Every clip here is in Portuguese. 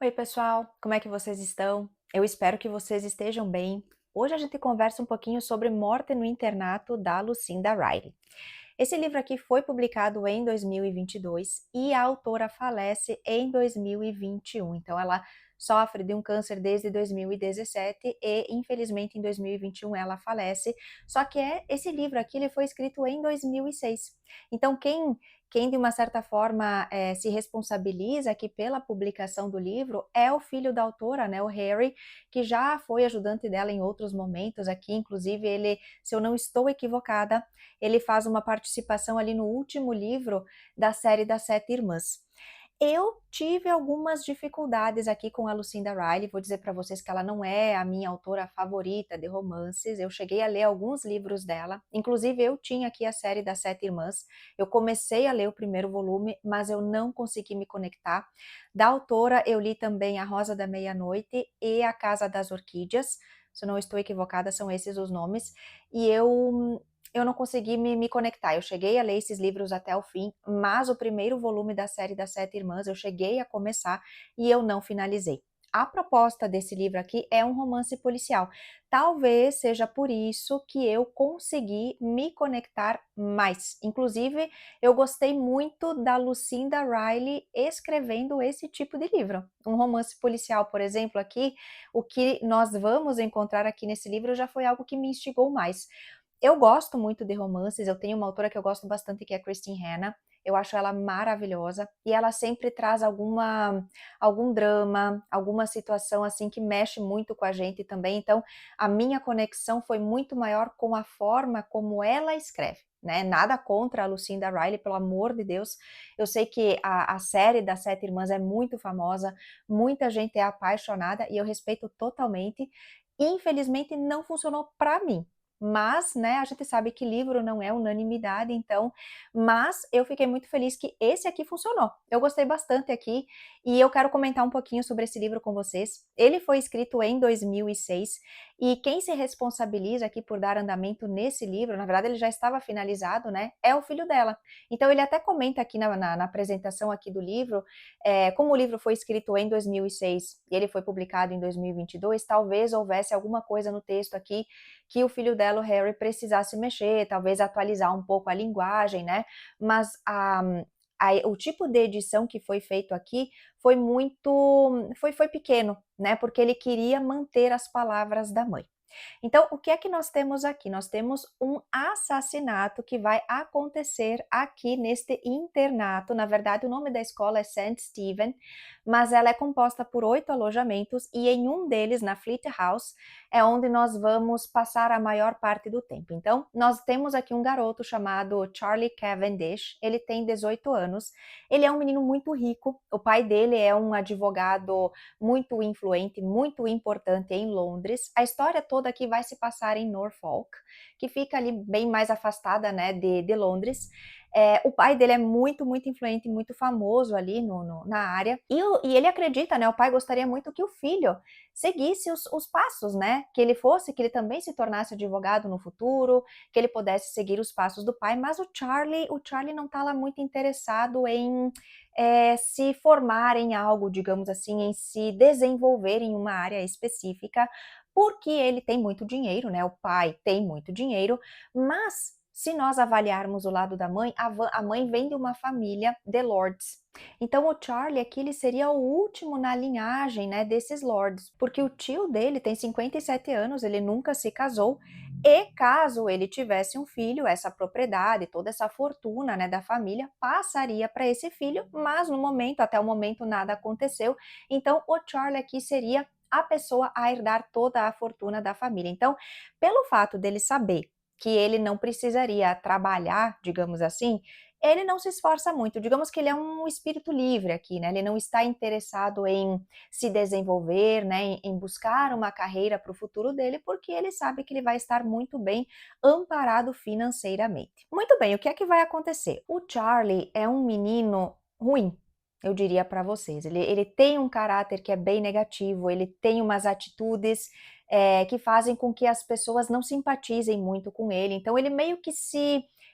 Oi, pessoal, como é que vocês estão? Eu espero que vocês estejam bem. Hoje a gente conversa um pouquinho sobre Morte no Internato, da Lucinda Riley. Esse livro aqui foi publicado em 2022 e a autora falece em 2021. Então, ela sofre de um câncer desde 2017 e, infelizmente, em 2021 ela falece. Só que esse livro aqui ele foi escrito em 2006. Então, quem de uma certa forma se responsabiliza aqui pela publicação do livro é o filho da autora, né, o Harry, que já foi ajudante dela em outros momentos aqui. Inclusive, ele, se eu não estou equivocada, ele faz uma participação ali no último livro da série das Sete Irmãs. Eu tive algumas dificuldades aqui com a Lucinda Riley, vou dizer para vocês que ela não é a minha autora favorita de romances. Eu cheguei a ler alguns livros dela, inclusive eu tinha aqui a série das Sete Irmãs. Eu comecei a ler o primeiro volume, mas eu não consegui me conectar. Da autora, eu li também A Rosa da Meia-Noite e A Casa das Orquídeas. Se eu não estou equivocada, são esses os nomes. E eu não consegui me conectar. Eu cheguei a ler esses livros até o fim, mas o primeiro volume da série das Sete Irmãs eu cheguei a começar e eu não finalizei. A proposta desse livro aqui é um romance policial. Talvez seja por isso que eu consegui me conectar mais. Inclusive, eu gostei muito da Lucinda Riley escrevendo esse tipo de livro. Um romance policial, por exemplo, aqui, o que nós vamos encontrar aqui nesse livro já foi algo que me instigou mais. Eu gosto muito de romances, eu tenho uma autora que eu gosto bastante que é a Christine Hanna, eu acho ela maravilhosa, e ela sempre traz algum drama, alguma situação, assim, que mexe muito com a gente também. Então, a minha conexão foi muito maior com a forma como ela escreve, né, nada contra a Lucinda Riley, pelo amor de Deus. Eu sei que a série das Sete Irmãs é muito famosa, muita gente é apaixonada e eu respeito totalmente. Infelizmente não funcionou para mim, mas, né, a gente sabe que livro não é unanimidade, então, mas eu fiquei muito feliz que esse aqui funcionou. Eu gostei bastante aqui e eu quero comentar um pouquinho sobre esse livro com vocês. Ele foi escrito em 2006 e quem se responsabiliza aqui por dar andamento nesse livro, na verdade ele já estava finalizado, né, é o filho dela. Então ele até comenta aqui na apresentação aqui do livro, como o livro foi escrito em 2006 e ele foi publicado em 2022, talvez houvesse alguma coisa no texto aqui que o filho dela, o Harry, precisasse mexer, talvez atualizar um pouco a linguagem, né? Mas o tipo de edição que foi feito aqui foi foi pequeno, né? Porque ele queria manter as palavras da mãe. Então, o que é que nós temos aqui? Nós temos um assassinato que vai acontecer aqui neste internato. Na verdade, o nome da escola é St. Stephen, mas ela é composta por 8 alojamentos e em um deles, na Fleet House, é onde nós vamos passar a maior parte do tempo. Então, nós temos aqui um garoto chamado Charlie Cavendish, ele tem 18 anos, ele é um menino muito rico, o pai dele é um advogado muito influente, muito importante em Londres. A história toda aqui vai se passar em Norfolk, que fica ali bem mais afastada, né, de Londres. O pai dele é muito influente, muito famoso ali na área, e ele acredita, né, o pai gostaria muito que o filho seguisse os passos, né, que ele também se tornasse advogado no futuro, que ele pudesse seguir os passos do pai, mas o Charlie não está lá muito interessado em se formar em algo, digamos assim, em se desenvolver em uma área específica, porque ele tem muito dinheiro, né? O pai tem muito dinheiro, mas se nós avaliarmos o lado da mãe, a mãe vem de uma família de lords. Então o Charlie aqui ele seria o último na linhagem, né, desses lords, porque o tio dele tem 57 anos, ele nunca se casou, e caso ele tivesse um filho, essa propriedade, toda essa fortuna, né, da família passaria para esse filho, mas no momento, até o momento, nada aconteceu. Então, o Charlie aqui seria a pessoa a herdar toda a fortuna da família. Então, pelo fato dele saber que ele não precisaria trabalhar, digamos assim, ele não se esforça muito. Digamos que ele é um espírito livre aqui, né? Ele não está interessado em se desenvolver, né? Em buscar uma carreira para o futuro dele, porque ele sabe que ele vai estar muito bem amparado financeiramente. Muito bem, o que é que vai acontecer? O Charlie é um menino ruim, eu diria para vocês. Ele tem um caráter que é bem negativo, ele tem umas atitudes que fazem com que as pessoas não simpatizem muito com ele. Então, ele meio que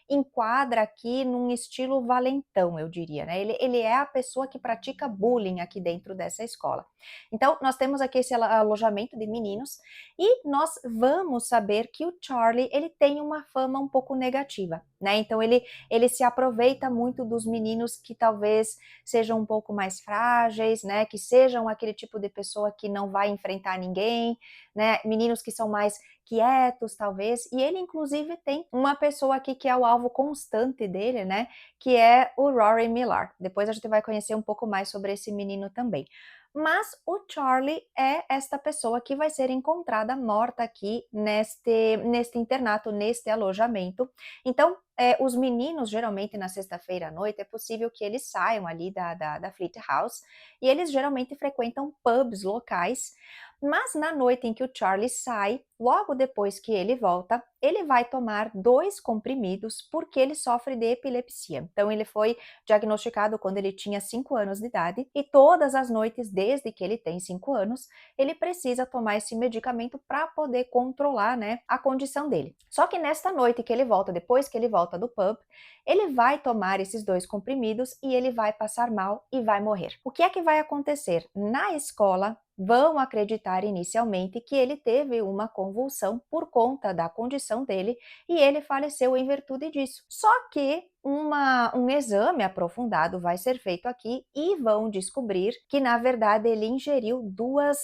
enquadra aqui num estilo valentão, eu diria, né? Ele é a pessoa que pratica bullying aqui dentro dessa escola. Então, nós temos aqui esse alojamento de meninos e nós vamos saber que o Charlie, ele tem uma fama um pouco negativa, né? Então, ele se aproveita muito dos meninos que talvez sejam um pouco mais frágeis, né? Que sejam aquele tipo de pessoa que não vai enfrentar ninguém, né? Meninos que são mais quietos, talvez. E ele, inclusive, tem uma pessoa aqui que é o alvo constante dele, né? Que é o Rory Millar. Depois a gente vai conhecer um pouco mais sobre esse menino também. Mas o Charlie é esta pessoa que vai ser encontrada morta aqui neste internato, neste alojamento. Então, os meninos, geralmente na sexta-feira à noite, é possível que eles saiam ali da Fleet House e eles geralmente frequentam pubs locais. Mas na noite em que o Charlie sai, logo depois que ele volta, ele vai tomar 2 comprimidos porque ele sofre de epilepsia. Então, ele foi diagnosticado quando ele tinha 5 anos de idade e todas as noites, desde que ele tem 5 anos, ele precisa tomar esse medicamento para poder controlar, né, a condição dele. Só que nesta noite que ele volta, depois que ele volta do pub, ele vai tomar esses 2 comprimidos e ele vai passar mal e vai morrer. O que é que vai acontecer? Na escola, vão acreditar inicialmente que ele teve uma convulsão por conta da condição dele e ele faleceu em virtude disso. Só que um exame aprofundado vai ser feito aqui e vão descobrir que, na verdade, ele ingeriu 2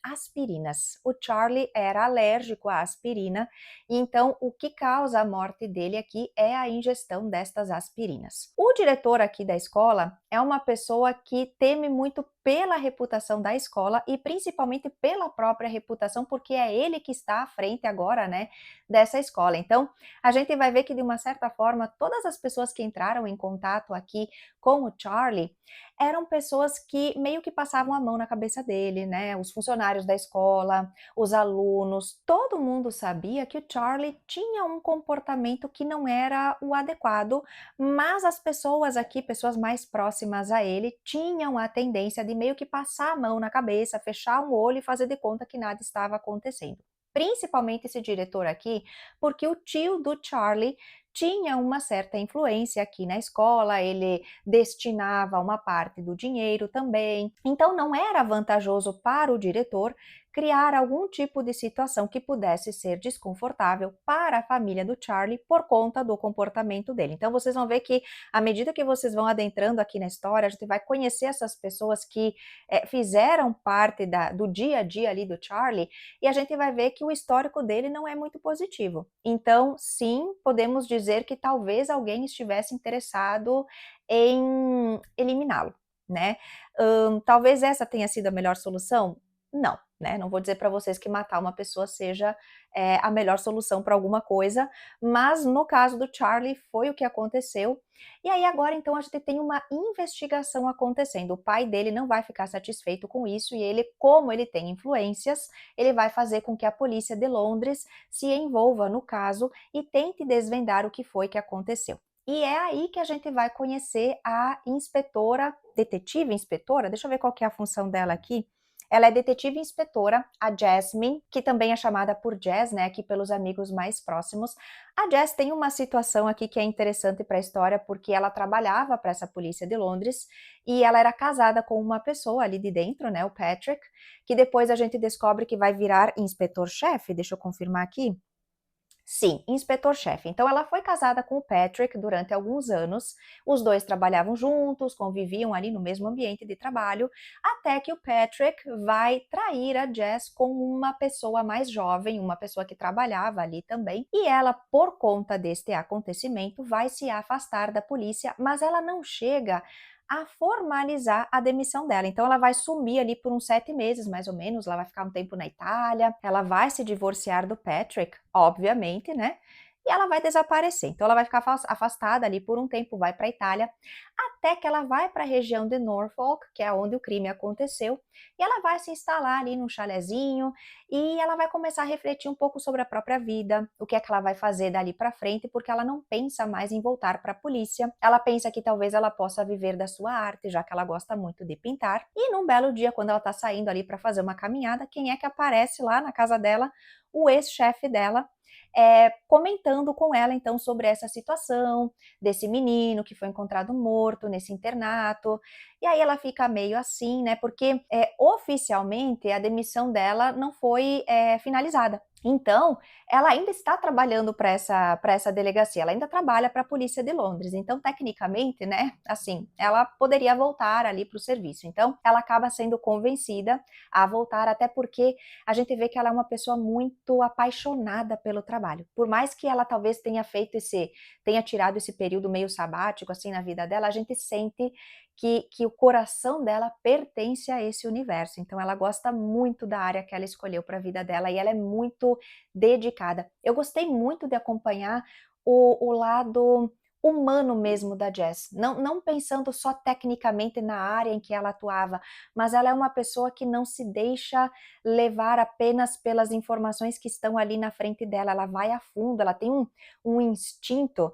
aspirinas. O Charlie era alérgico à aspirina, e então o que causa a morte dele aqui é a ingestão destas aspirinas. O diretor aqui da escola é uma pessoa que teme muito pela reputação da escola e principalmente pela própria reputação, porque é ele que está à frente agora, né, dessa escola. Então, a gente vai ver que de uma certa forma todas as pessoas que entraram em contato aqui com o Charlie eram pessoas que meio que passavam a mão na cabeça dele, né? Os funcionários da escola, os alunos, todo mundo sabia que o Charlie tinha um comportamento que não era o adequado, mas as pessoas aqui, pessoas mais próximas a ele, tinham a tendência de meio que passar a mão na cabeça, fechar um olho e fazer de conta que nada estava acontecendo. Principalmente esse diretor aqui, porque o tio do Charlie tinha uma certa influência aqui na escola, ele destinava uma parte do dinheiro também. Então não era vantajoso para o diretor criar algum tipo de situação que pudesse ser desconfortável para a família do Charlie por conta do comportamento dele. Então vocês vão ver que à medida que vocês vão adentrando aqui na história, a gente vai conhecer essas pessoas que fizeram parte do dia a dia ali do Charlie e a gente vai ver que o histórico dele não é muito positivo. Então, sim, podemos dizer que talvez alguém estivesse interessado em eliminá-lo, né? Talvez essa tenha sido a melhor solução? Não, né? Não vou dizer para vocês que matar uma pessoa seja a melhor solução para alguma coisa, mas no caso do Charlie foi o que aconteceu. E aí agora então a gente tem uma investigação acontecendo. O pai dele não vai ficar satisfeito com isso e ele, como ele tem influências, ele vai fazer com que a polícia de Londres se envolva no caso e tente desvendar o que foi que aconteceu. E é aí que a gente vai conhecer a inspetora, detetive inspetora, deixa eu ver qual que é a função dela aqui. Ela é detetive inspetora, a Jasmine, que também é chamada por Jazz, né, aqui pelos amigos mais próximos. A Jazz tem uma situação aqui que é interessante para a história, porque ela trabalhava para essa polícia de Londres e ela era casada com uma pessoa ali de dentro, né, o Patrick, que depois a gente descobre que vai virar inspetor-chefe, deixa eu confirmar aqui. Sim, inspetor-chefe. Então ela foi casada com o Patrick durante alguns anos. Os dois trabalhavam juntos, conviviam ali no mesmo ambiente de trabalho, até que o Patrick vai trair a Jess com uma pessoa mais jovem, uma pessoa que trabalhava ali também. E ela, por conta deste acontecimento, vai se afastar da polícia, mas ela não chega a formalizar a demissão dela. Então ela vai sumir ali por uns 7 meses, mais ou menos, ela vai ficar um tempo na Itália, ela vai se divorciar do Patrick, obviamente, né? E ela vai desaparecer. Então ela vai ficar afastada ali por um tempo, vai para a Itália, até que ela vai para a região de Norfolk, que é onde o crime aconteceu, e ela vai se instalar ali num chalezinho e ela vai começar a refletir um pouco sobre a própria vida, o que é que ela vai fazer dali para frente, porque ela não pensa mais em voltar para a polícia. Ela pensa que talvez ela possa viver da sua arte, já que ela gosta muito de pintar. E num belo dia, quando ela está saindo ali para fazer uma caminhada, quem é que aparece lá na casa dela? O ex-chefe dela, comentando com ela então sobre essa situação, desse menino que foi encontrado morto nesse internato, e aí ela fica meio assim, né, porque, oficialmente a demissão dela não foi, finalizada. Então, ela ainda está trabalhando para essa delegacia, ela ainda trabalha para a polícia de Londres, então tecnicamente, né, assim, ela poderia voltar ali para o serviço. Então, ela acaba sendo convencida a voltar, até porque a gente vê que ela é uma pessoa muito apaixonada pelo trabalho. Por mais que ela talvez tenha tirado esse período meio sabático, assim, na vida dela, a gente sente que o coração dela pertence a esse universo. Então ela gosta muito da área que ela escolheu para a vida dela e ela é muito dedicada. Eu gostei muito de acompanhar o lado humano mesmo da Jess, não pensando só tecnicamente na área em que ela atuava, mas ela é uma pessoa que não se deixa levar apenas pelas informações que estão ali na frente dela, ela vai a fundo, ela tem um instinto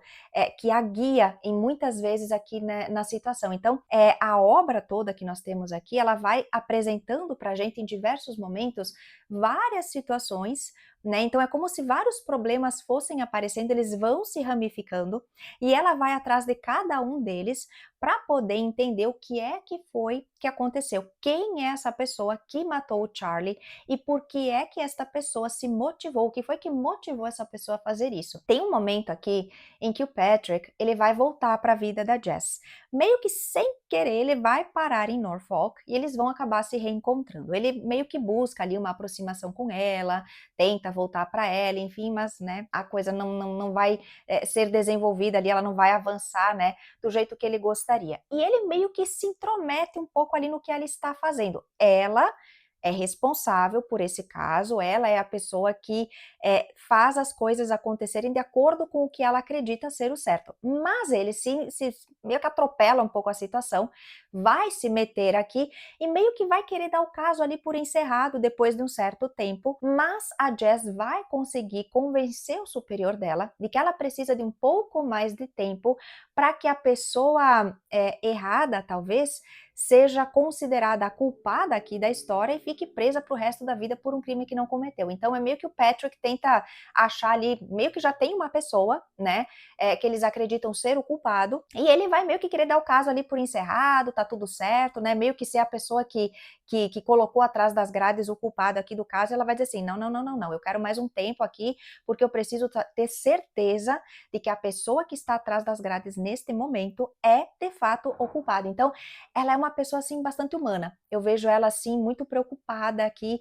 que a guia em muitas vezes aqui, né, na situação. Então, a obra toda que nós temos aqui, ela vai apresentando para a gente em diversos momentos várias situações, né? Então é como se vários problemas fossem aparecendo, eles vão se ramificando e ela vai atrás de cada um deles para poder entender o que é que foi que aconteceu. Quem é essa pessoa que matou o Charlie e por que é que esta pessoa se motivou? O que foi que motivou essa pessoa a fazer isso? Tem um momento aqui em que o Patrick, ele vai voltar para a vida da Jess. Meio que sem querer, ele vai parar em Norfolk e eles vão acabar se reencontrando. Ele meio que busca ali uma aproximação com ela, tenta voltar para ela, enfim, mas, né, a coisa não vai ser desenvolvida ali, ela não vai avançar, né, do jeito que ele gostaria. E ele meio que se intromete um pouco ali no que ela está fazendo. Ela é responsável por esse caso, ela é a pessoa que faz as coisas acontecerem de acordo com o que ela acredita ser o certo. Mas ele se meio que atropela um pouco a situação, vai se meter aqui e meio que vai querer dar o caso ali por encerrado depois de um certo tempo, mas a Jess vai conseguir convencer o superior dela de que ela precisa de um pouco mais de tempo para que a pessoa errada, talvez, seja considerada a culpada aqui da história e fique presa para o resto da vida por um crime que não cometeu. Então é meio que o Patrick tenta achar ali, meio que já tem uma pessoa, né, que eles acreditam ser o culpado, e ele vai meio que querer dar o caso ali por encerrado, tá tudo certo, né, meio que ser a pessoa que colocou atrás das grades o culpado aqui do caso, ela vai dizer assim, não, não, não, não, não, eu quero mais um tempo aqui, porque eu preciso ter certeza de que a pessoa que está atrás das grades neste momento é, de fato, o culpado. Então, ela é uma pessoa, assim, bastante humana. Eu vejo ela, assim, muito preocupada aqui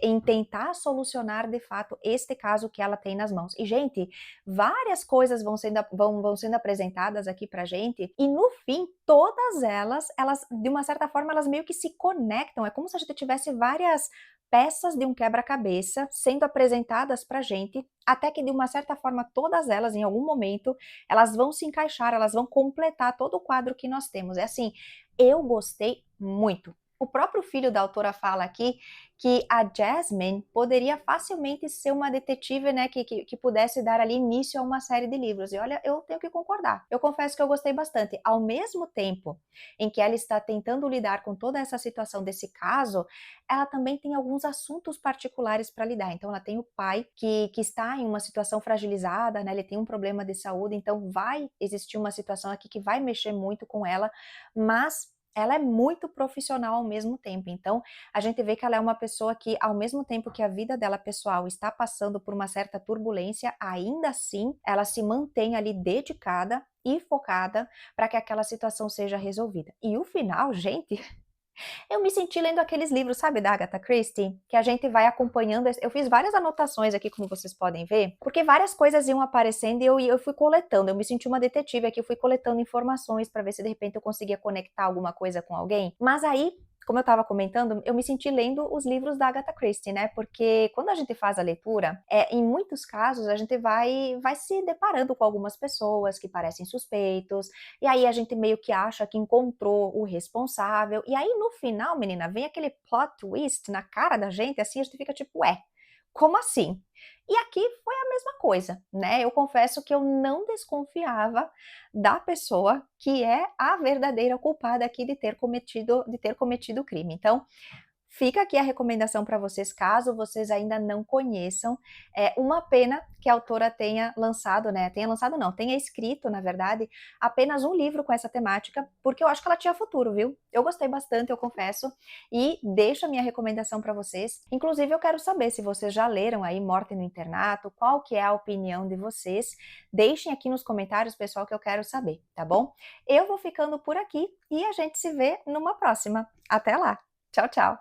em tentar solucionar, de fato, este caso que ela tem nas mãos. E, gente, várias coisas vão sendo apresentadas aqui pra gente, e no fim, todas elas, de uma certa forma, elas meio que se conectam. É como se a gente tivesse várias peças de um quebra-cabeça sendo apresentadas pra gente, até que de uma certa forma todas elas, em algum momento, elas vão se encaixar, elas vão completar todo o quadro que nós temos. É assim, eu gostei muito. O próprio filho da autora fala aqui que a Jasmine poderia facilmente ser uma detetive, né, que pudesse dar ali início a uma série de livros. E olha, eu tenho que concordar. Eu confesso que eu gostei bastante. Ao mesmo tempo em que ela está tentando lidar com toda essa situação desse caso, ela também tem alguns assuntos particulares para lidar. Então, ela tem o pai que está em uma situação fragilizada, né, ele tem um problema de saúde, então vai existir uma situação aqui que vai mexer muito com ela, mas ela é muito profissional ao mesmo tempo. Então, a gente vê que ela é uma pessoa que, ao mesmo tempo que a vida dela pessoal está passando por uma certa turbulência, ainda assim, ela se mantém ali dedicada e focada para que aquela situação seja resolvida. E o final, gente, eu me senti lendo aqueles livros, sabe, da Agatha Christie? Que a gente vai acompanhando. Eu fiz várias anotações aqui, como vocês podem ver, porque várias coisas iam aparecendo e eu fui coletando. Eu me senti uma detetive aqui, eu fui coletando informações para ver se de repente eu conseguia conectar alguma coisa com alguém. Mas aí, como eu estava comentando, eu me senti lendo os livros da Agatha Christie, né? Porque quando a gente faz a leitura, em muitos casos a gente vai se deparando com algumas pessoas que parecem suspeitos, e aí a gente meio que acha que encontrou o responsável, e aí no final, menina, vem aquele plot twist na cara da gente, assim, a gente fica tipo, ué, como assim? E aqui foi a mesma coisa, né? Eu confesso que eu não desconfiava da pessoa que é a verdadeira culpada aqui de ter cometido o crime. Então, Fica aqui a recomendação para vocês, caso vocês ainda não conheçam. É uma pena que a autora tenha lançado, né, tenha lançado não, tenha escrito, na verdade, apenas um livro com essa temática, porque eu acho que ela tinha futuro, viu? Eu gostei bastante, eu confesso, e deixo a minha recomendação para vocês. Inclusive, eu quero saber se vocês já leram aí Morte no Internato, qual que é a opinião de vocês. Deixem aqui nos comentários, pessoal, que eu quero saber, tá bom? Eu vou ficando por aqui e a gente se vê numa próxima. Até lá! Tchau, tchau!